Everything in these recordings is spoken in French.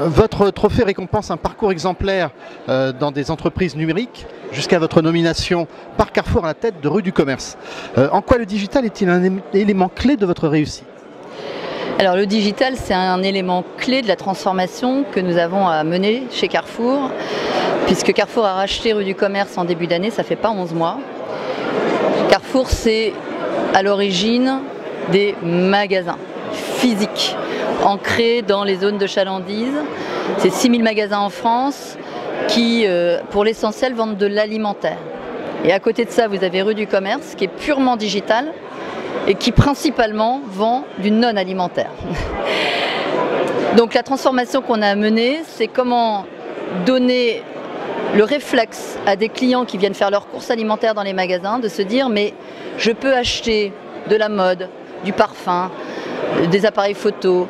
Votre trophée récompense un parcours exemplaire dans des entreprises numériques jusqu'à votre nomination par Carrefour à la tête de Rue du Commerce. En quoi le digital est-il un élément clé de votre réussite? Alors le digital, c'est un élément clé de la transformation que nous avons à mener chez Carrefour, puisque Carrefour a racheté Rue du Commerce en début d'année, ça fait pas 11 mois. Carrefour, c'est à l'origine des magasins physiques, ancrés dans les zones de chalandise. C'est 6000 magasins en France qui, pour l'essentiel, vendent de l'alimentaire. Et à côté de ça, vous avez Rue du Commerce, qui est purement digital et qui principalement vend du non-alimentaire. Donc la transformation qu'on a à mener, c'est comment donner le réflexe à des clients qui viennent faire leurs courses alimentaires dans les magasins, de se dire mais je peux acheter de la mode, du parfum, des appareils photo,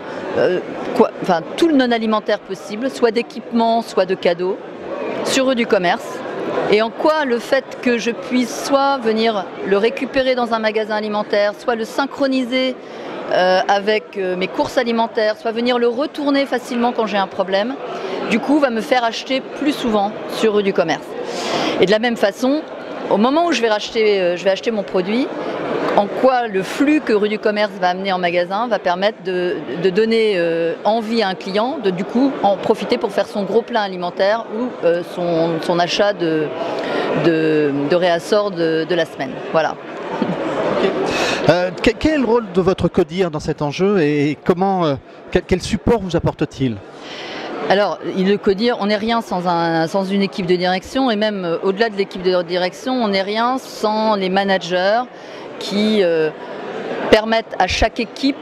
enfin tout le non-alimentaire possible, soit d'équipement, soit de cadeaux, sur Rue du Commerce. Et en quoi le fait que je puisse soit venir le récupérer dans un magasin alimentaire, soit le synchroniser avec mes courses alimentaires, soit venir le retourner facilement quand j'ai un problème, du coup va me faire acheter plus souvent sur Rue du Commerce. Et de la même façon, au moment où je vais acheter mon produit, en quoi le flux que Rue du Commerce va amener en magasin va permettre de donner envie à un client de du coup en profiter pour faire son gros plein alimentaire ou son achat de réassort de la semaine. Voilà. Okay. Quel est le rôle de votre codir dans cet enjeu et quel support vous apporte-t-il? Alors, le codir, on n'est rien sans une équipe de direction et même au-delà de l'équipe de direction, on n'est rien sans les managers qui permettent à chaque équipe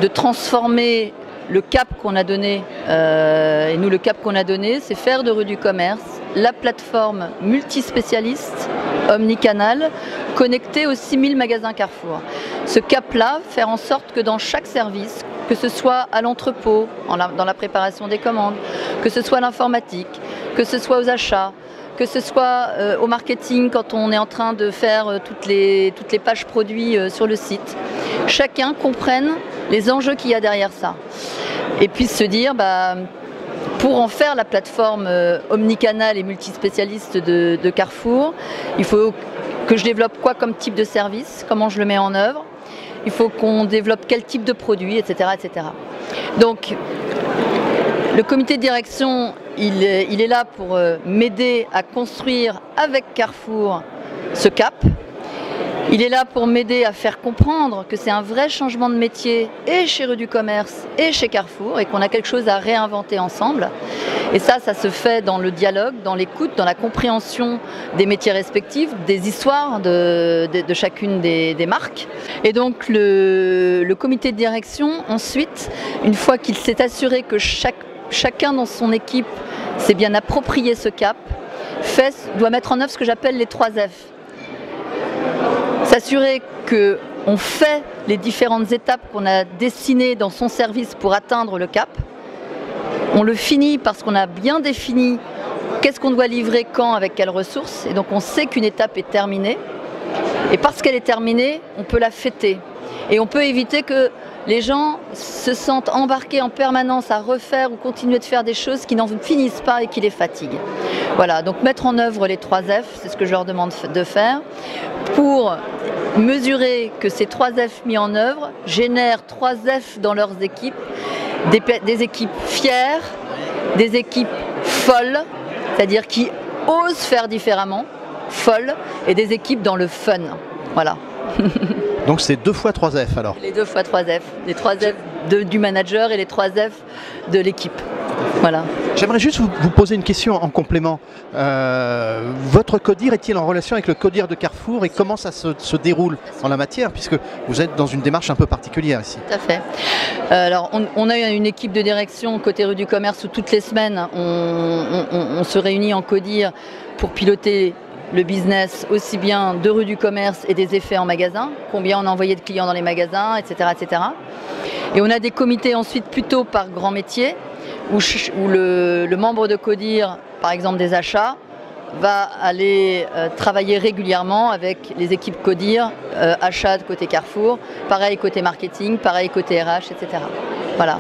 de transformer le cap qu'on a donné. Et nous, le cap qu'on a donné, c'est faire de Rue du Commerce la plateforme multispécialiste, omnicanal, connectée aux 6000 magasins Carrefour. Ce cap-là, faire en sorte que dans chaque service, que ce soit à l'entrepôt, dans la préparation des commandes, que ce soit à l'informatique, que ce soit aux achats, que ce soit au marketing quand on est en train de faire toutes les pages produits sur le site, chacun comprenne les enjeux qu'il y a derrière ça et puisse se dire pour en faire la plateforme omnicanal et multispécialiste de Carrefour, il faut que je développe quoi comme type de service, comment je le mets en œuvre, il faut qu'on développe quel type de produit, etc. etc. Donc le comité de direction, il est là pour m'aider à construire avec Carrefour ce cap. Il est là pour m'aider à faire comprendre que c'est un vrai changement de métier et chez Rue du Commerce et chez Carrefour et qu'on a quelque chose à réinventer ensemble. Et ça se fait dans le dialogue, dans l'écoute, dans la compréhension des métiers respectifs, des histoires de chacune des marques. Et donc le comité de direction, ensuite, une fois qu'il s'est assuré que chacun dans son équipe s'est bien approprié ce cap, doit mettre en œuvre ce que j'appelle les 3 F. S'assurer qu'on fait les différentes étapes qu'on a dessinées dans son service pour atteindre le cap. On le finit parce qu'on a bien défini qu'est-ce qu'on doit livrer quand, avec quelles ressources. Et donc on sait qu'une étape est terminée. Et parce qu'elle est terminée, on peut la fêter. Et on peut éviter que les gens se sentent embarqués en permanence à refaire ou continuer de faire des choses qui n'en finissent pas et qui les fatiguent. Voilà, donc mettre en œuvre les 3 F, c'est ce que je leur demande de faire, pour mesurer que ces 3 F mis en œuvre génèrent 3 F dans leurs équipes, des équipes fières, des équipes folles, c'est-à-dire qui osent faire différemment, folles, et des équipes dans le fun. Voilà. Donc c'est 2 fois 3 F alors? Les 2 fois 3 F. Les 3 F du manager et les 3 F de l'équipe. Voilà. J'aimerais juste vous poser une question en complément. Votre codir est-il en relation avec le codir de Carrefour et comment ça se déroule en la matière, puisque vous êtes dans une démarche un peu particulière ici? Tout à fait. Alors on a une équipe de direction côté Rue du Commerce où toutes les semaines on se réunit en codir pour piloter le business aussi bien de Rue du Commerce et des effets en magasin, combien on a envoyé de clients dans les magasins, etc. etc. Et on a des comités ensuite plutôt par grand métier, où le membre de codir, par exemple des achats, va aller travailler régulièrement avec les équipes codir, achats de côté Carrefour, pareil côté marketing, pareil côté RH, etc. Voilà.